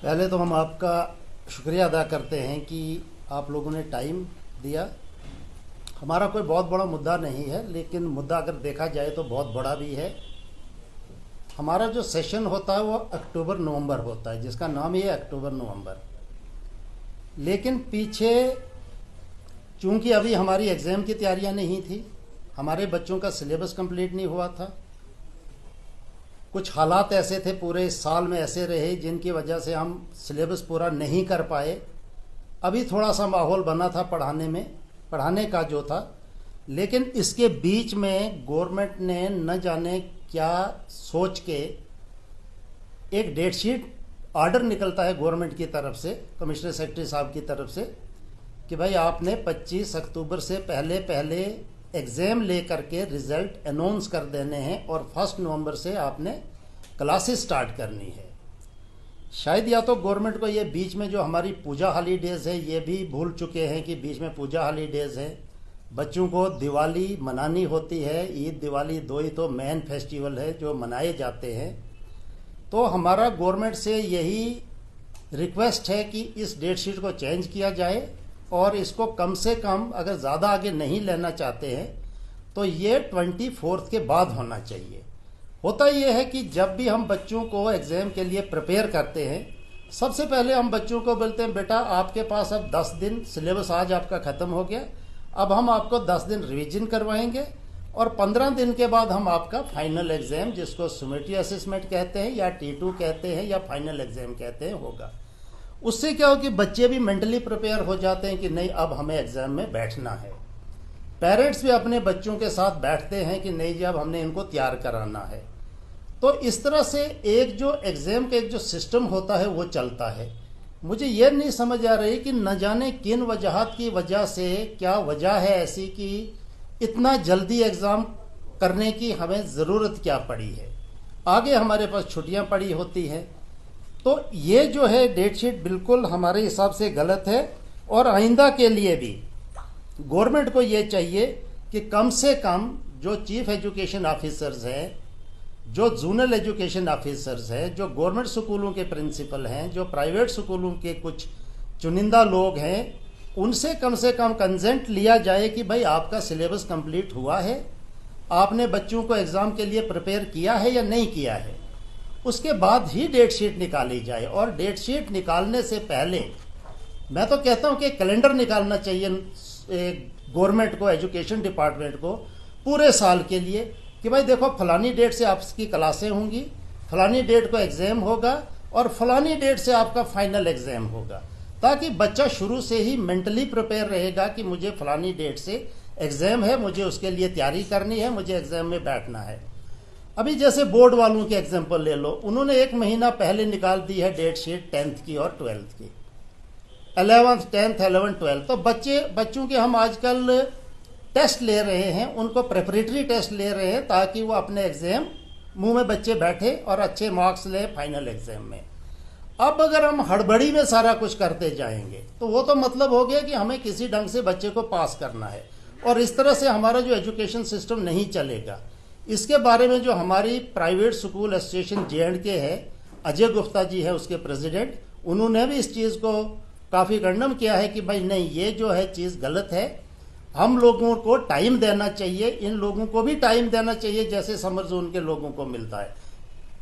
पहले तो हम आपका शुक्रिया अदा करते हैं कि आप लोगों ने टाइम दिया। हमारा कोई बहुत बड़ा मुद्दा नहीं है, लेकिन मुद्दा अगर देखा जाए तो बहुत बड़ा भी है। हमारा जो सेशन होता है वो अक्टूबर नवंबर होता है, जिसका नाम ही है अक्टूबर नवंबर। लेकिन पीछे चूंकि अभी हमारी एग्ज़ाम की तैयारियां नहीं थी, हमारे बच्चों का सिलेबस कंप्लीट नहीं हुआ था, कुछ हालात ऐसे थे पूरे साल में ऐसे रहे जिनकी वजह से हम सिलेबस पूरा नहीं कर पाए। अभी थोड़ा सा माहौल बना था पढ़ाने का जो था, लेकिन इसके बीच में गवर्नमेंट ने न जाने क्या सोच के एक डेट शीट ऑर्डर निकलता है गवर्नमेंट की तरफ से, कमिश्नर सेक्रेटरी साहब की तरफ से, कि भाई आपने 25 अक्टूबर से पहले पहले एग्ज़ाम ले करके रिज़ल्ट अनाउंस कर देने हैं और 1 नवंबर से आपने क्लासेस स्टार्ट करनी है। शायद या तो गवर्नमेंट को ये बीच में जो हमारी पूजा हॉलीडेज़ है ये भी भूल चुके हैं कि बीच में पूजा हॉलीडेज़ है। बच्चों को दिवाली मनानी होती है, ईद दिवाली दो ही तो मेन फेस्टिवल है जो मनाए जाते हैं। तो हमारा गवर्नमेंट से यही रिक्वेस्ट है कि इस डेट शीट को चेंज किया जाए और इसको कम से कम, अगर ज़्यादा आगे नहीं लेना चाहते हैं तो ये 24 के बाद होना चाहिए। होता यह है कि जब भी हम बच्चों को एग्ज़ाम के लिए प्रिपेयर करते हैं, सबसे पहले हम बच्चों को बोलते हैं बेटा आपके पास अब 10 दिन, सिलेबस आज आपका ख़त्म हो गया, अब हम आपको 10 दिन रिवीजन करवाएंगे और 15 दिन के बाद हम आपका फाइनल एग्ज़ाम, जिसको सुमेटिव असेसमेंट कहते हैं या T2 कहते हैं या फाइनल एग्ज़ाम कहते हैं, होगा। उससे क्या हो कि बच्चे भी मेंटली प्रिपेयर हो जाते हैं कि नहीं अब हमें एग्ज़ाम में बैठना है। पेरेंट्स भी अपने बच्चों के साथ बैठते हैं कि नहीं जी अब हमने इनको तैयार कराना है। तो इस तरह से एक जो एग्ज़ाम का एक जो सिस्टम होता है वो चलता है। मुझे ये नहीं समझ आ रही कि न जाने किन वजहात की वजह से, क्या वजह है ऐसी कि इतना जल्दी एग्ज़ाम करने की हमें ज़रूरत क्या पड़ी है। आगे हमारे पास छुट्टियां पड़ी होती हैं। तो ये जो है डेट शीट बिल्कुल हमारे हिसाब से गलत है और आइंदा के लिए भी गवर्नमेंट को ये चाहिए कि कम से कम जो चीफ एजुकेशन ऑफिसर्स हैं, जो जोनल एजुकेशन ऑफिसर्स हैं, जो गवर्नमेंट स्कूलों के प्रिंसिपल हैं, जो प्राइवेट स्कूलों के कुछ चुनिंदा लोग हैं, उनसे कम कंसेंट लिया जाए कि भाई आपका सिलेबस कंप्लीट हुआ है, आपने बच्चों को एग्ज़ाम के लिए प्रिपेयर किया है या नहीं किया है। उसके बाद ही डेट शीट निकाली जाए और डेट शीट निकालने से पहले मैं तो कहता हूं कि कैलेंडर निकालना चाहिए गवर्नमेंट को, एजुकेशन डिपार्टमेंट को पूरे साल के लिए कि भाई देखो फलानी डेट से आपकी क्लासें होंगी, फलानी डेट को एग्ज़ाम होगा और फलानी डेट से आपका फाइनल एग्ज़ाम होगा, ताकि बच्चा शुरू से ही मेंटली प्रिपेयर रहेगा कि मुझे फलानी डेट से एग्ज़ाम है, मुझे उसके लिए तैयारी करनी है, मुझे एग्ज़ाम में बैठना है। अभी जैसे बोर्ड वालों की एग्जांपल ले लो, उन्होंने 1 महीना पहले निकाल दी है डेट शीट 10th की और 12th की, 11th 10th 11th 12th। तो बच्चों के हम आजकल टेस्ट ले रहे हैं, उनको प्रेपरेटरी टेस्ट ले रहे हैं ताकि वो अपने एग्ज़ाम मुंह में बच्चे बैठे और अच्छे मार्क्स लें फाइनल एग्ज़ाम में। अब अगर हम हड़बड़ी में सारा कुछ करते जाएंगे तो वो तो मतलब हो गया कि हमें किसी ढंग से बच्चे को पास करना है और इस तरह से हमारा जो एजुकेशन सिस्टम नहीं चलेगा। इसके बारे में जो हमारी प्राइवेट स्कूल एसोसिएशन J&K है, अजय गुप्ता जी है उसके प्रेसिडेंट, उन्होंने भी इस चीज़ को काफ़ी खंडन किया है कि भाई नहीं ये जो है चीज़ गलत है, हम लोगों को टाइम देना चाहिए, इन लोगों को भी टाइम देना चाहिए जैसे समर जोन के लोगों को मिलता है।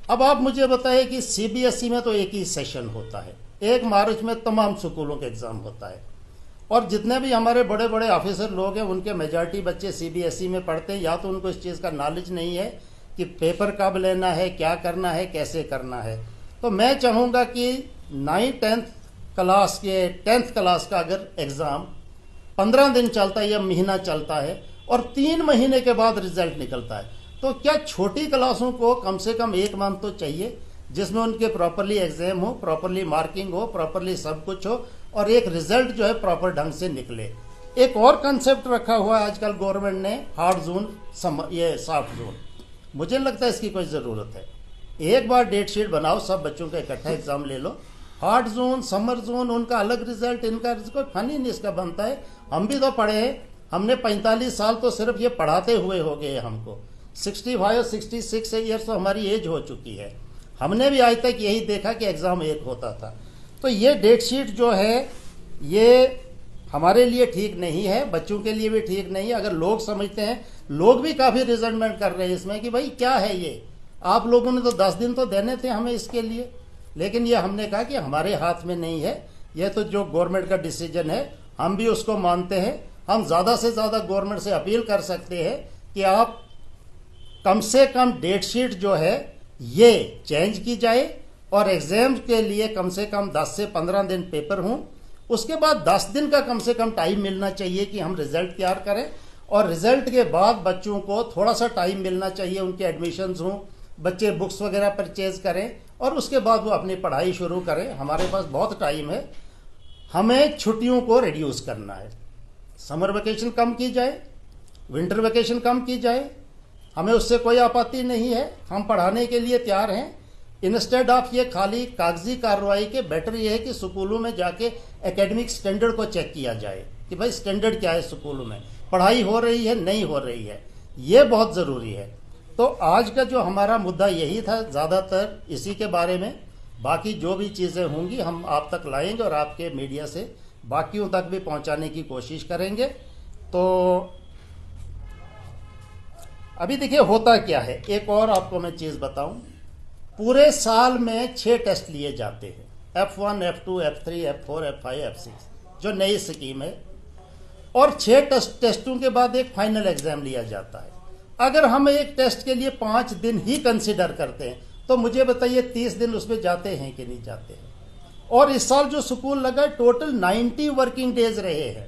अब आप मुझे बताइए कि CBSE में तो एक ही सेशन होता है, 1 मार्च में तमाम स्कूलों का एग्ज़ाम होता है और जितने भी हमारे बड़े बड़े ऑफिसर लोग हैं उनके मेजॉरिटी बच्चे CBSE में पढ़ते हैं। या तो उनको इस चीज़ का नॉलेज नहीं है कि पेपर कब लेना है, क्या करना है, कैसे करना है। तो मैं चाहूँगा कि 9th 10th क्लास के 10th क्लास का अगर एग्ज़ाम 15 दिन चलता है या महीना चलता है और 3 महीने के बाद रिजल्ट निकलता है, तो क्या छोटी क्लासों को कम से कम 1 मंथ तो चाहिए जिसमें उनके प्रॉपरली एग्ज़ाम हो, प्रॉपरली मार्किंग हो, प्रॉपरली सब कुछ हो और एक रिजल्ट जो है प्रॉपर ढंग से निकले। एक और कंसेप्ट रखा हुआ है आजकल गवर्नमेंट ने, हार्ड जोन, ये सॉफ्ट जोन। मुझे लगता है इसकी कोई ज़रूरत है। एक बार डेट शीट बनाओ, सब बच्चों का इकट्ठा एग्ज़ाम ले लो, हार्ड जोन, समर जोन, उनका अलग रिजल्ट, इनका कोई फन ही नहीं इसका बनता है। हम भी तो पढ़े हैं, हमने 45 साल तो सिर्फ ये पढ़ाते हुए हो गए हमको, 65 66 ईयर्स तो हमारी एज हो चुकी है। हमने भी आज तक यही देखा कि एग्ज़ाम एक होता था। तो ये डेट शीट जो है ये हमारे लिए ठीक नहीं है, बच्चों के लिए भी ठीक नहीं है। अगर लोग समझते हैं, लोग भी काफ़ी रिजल्टमेंट कर रहे हैं इसमें कि भाई क्या है ये, आप लोगों ने तो 10 दिन तो देने थे हमें इसके लिए, लेकिन ये हमने कहा कि हमारे हाथ में नहीं है, ये तो जो गवर्नमेंट का डिसीजन है हम भी उसको मानते हैं। हम ज़्यादा से ज़्यादा गवर्नमेंट से अपील कर सकते हैं कि आप कम से कम डेट शीट जो है ये चेंज की जाए और एग्जाम के लिए कम से कम 10 से 15 दिन पेपर हों, उसके बाद 10 दिन का कम से कम टाइम मिलना चाहिए कि हम रिजल्ट तैयार करें, और रिजल्ट के बाद बच्चों को थोड़ा सा टाइम मिलना चाहिए, उनके एडमिशन्स हों, बच्चे बुक्स वगैरह परचेज करें और उसके बाद वो अपनी पढ़ाई शुरू करें। हमारे पास बहुत टाइम है, हमें छुट्टियों को रिड्यूस करना है, समर वेकेशन कम की जाए, विंटर वेकेशन कम की जाए, हमें उससे कोई आपत्ति नहीं है, हम पढ़ाने के लिए तैयार हैं। इंस्टेड ऑफ ये खाली कागजी कार्रवाई के बेटर ये है कि स्कूलों में जाके एकेडमिक स्टैंडर्ड को चेक किया जाए कि भाई स्टैंडर्ड क्या है, स्कूलों में पढ़ाई हो रही है नहीं हो रही है, ये बहुत ज़रूरी है। तो आज का जो हमारा मुद्दा यही था, ज़्यादातर इसी के बारे में। बाकी जो भी चीज़ें होंगी हम आप तक लाएंगे और आपके मीडिया से बाकियों तक भी पहुंचाने की कोशिश करेंगे। तो अभी देखिए होता क्या है, एक और आपको मैं चीज़ बताऊं, पूरे साल में 6 टेस्ट लिए जाते हैं, F1, F2, F3, F4, F5, F6 जो नई स्कीम है, और 6 टेस्टों के बाद एक फाइनल एग्जाम लिया जाता है। अगर हम एक टेस्ट के लिए 5 दिन ही कंसिडर करते हैं तो मुझे बताइए 30 दिन उसमें जाते हैं कि नहीं जाते हैं। और इस साल जो स्कूल लगा टोटल 90 वर्किंग डेज रहे हैं,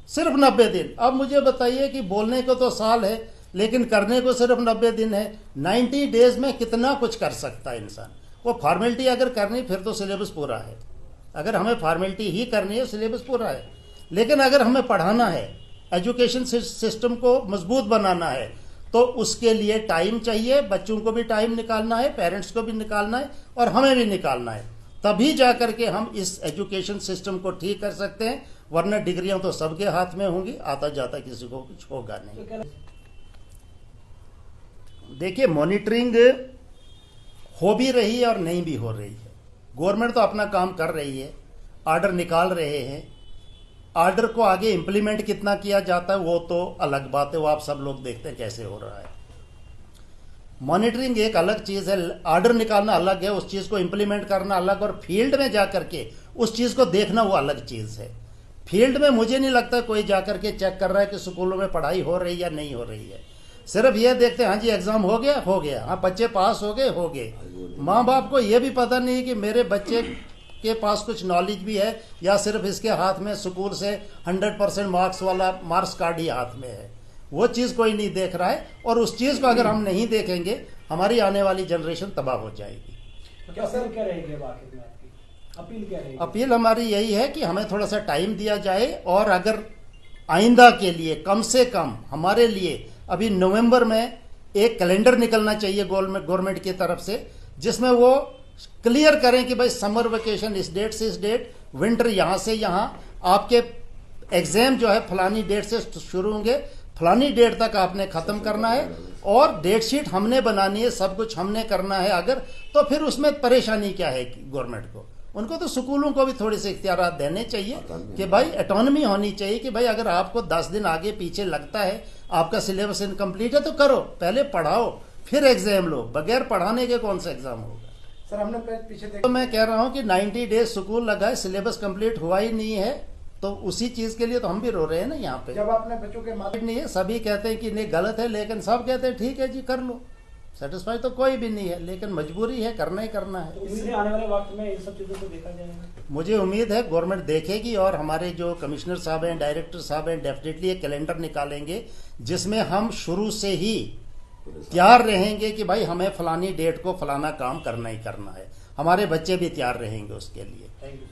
सिर्फ 90 दिन। अब मुझे बताइए कि बोलने को तो साल है लेकिन करने को सिर्फ 90 दिन है। 90 डेज में कितना कुछ कर सकता है इंसान। वो फॉर्मेलिटी अगर करनी फिर तो सिलेबस पूरा है, अगर हमें फॉर्मेलिटी ही करनी है सिलेबस पूरा है। लेकिन अगर हमें पढ़ाना है, एजुकेशन सिस्टम को मजबूत बनाना है, तो उसके लिए टाइम चाहिए, बच्चों को भी टाइम निकालना है, पेरेंट्स को भी निकालना है और हमें भी निकालना है, तभी जा करके हम इस एजुकेशन सिस्टम को ठीक कर सकते हैं। वरना डिग्रियां तो सबके हाथ में होंगी, आता जाता किसी को कुछ होगा नहीं। देखिए मॉनिटरिंग हो भी रही है और नहीं भी हो रही है। गवर्नमेंट तो अपना काम कर रही है, ऑर्डर निकाल रहे हैं, ऑर्डर को आगे इम्प्लीमेंट कितना किया जाता है वो तो अलग बात है, वो आप सब लोग देखते हैं कैसे हो रहा है। मॉनिटरिंग एक अलग चीज़ है, ऑर्डर निकालना अलग है, उस चीज़ को इम्प्लीमेंट करना अलग, और फील्ड में जा करके उस चीज़ को देखना वो अलग चीज़ है। फील्ड में मुझे नहीं लगता कोई जा करके चेक कर रहा है कि स्कूलों में पढ़ाई हो रही या नहीं हो रही है। सिर्फ ये देखते हैं हाँ जी एग्जाम हो गया, हाँ बच्चे पास हो गए। माँ बाप को ये भी पता नहीं कि मेरे बच्चे के पास कुछ नॉलेज भी है या सिर्फ इसके हाथ में स्कूल से 100% मार्क्स वाला मार्क्स कार्ड ही हाथ में है, वो चीज़ कोई नहीं देख रहा है। और उस चीज़ को अगर हम नहीं देखेंगे हमारी आने वाली जनरेशन तबाह हो जाएगी। क्या सर क्या रहेगी आपकी अपील क्या रहेगी? अपील हमारी यही है कि हमें थोड़ा सा टाइम दिया जाए, और अगर आइंदा के लिए कम से कम हमारे लिए अभी नवंबर में एक कैलेंडर निकलना चाहिए गवर्नमेंट की तरफ से, जिसमें वो क्लियर करें कि भाई समर वेकेशन इस डेट से इस डेट, विंटर यहाँ से यहाँ, आपके एग्जाम जो है फलानी डेट से शुरू होंगे, फलानी डेट तक आपने ख़त्म करना है, और डेट शीट हमने बनानी है, सब कुछ हमने करना है। अगर तो फिर उसमें परेशानी क्या है गवर्नमेंट को, उनको तो स्कूलों को भी थोड़े से इख्तियारात देने चाहिए कि भाई ऑटोनॉमी होनी चाहिए कि भाई अगर आपको 10 दिन आगे पीछे लगता है, आपका सिलेबस इनकम्प्लीट है तो करो, पहले पढ़ाओ फिर एग्जाम लो, बगैर पढ़ाने के कौन सा एग्जाम होगा। सर हमने पीछे तो मैं कह रहा हूँ कि 90 डेज स्कूल लगा है, सिलेबस कंप्लीट हुआ ही नहीं है, तो उसी चीज के लिए तो हम भी रो रहे हैं ना यहाँ पे। जब आपने बच्चों के माध्यम नहीं है, सभी कहते हैं कि नहीं गलत है, लेकिन सब कहते हैं ठीक है जी कर लो, सेटिस्फाई तो कोई भी नहीं है, लेकिन मजबूरी है, करना ही करना है। तो इसलिए आने वाले वक्त में इन सब चीजों को देखा जाएगा। मुझे उम्मीद है गवर्नमेंट देखेगी, और हमारे जो कमिश्नर साहब हैं, डायरेक्टर साहब हैं, डेफिनेटली एक कैलेंडर निकालेंगे जिसमें हम शुरू से ही तैयार रहेंगे कि भाई हमें फलानी डेट को फलाना काम करना ही करना है, हमारे बच्चे भी तैयार रहेंगे उसके लिए। Thank you.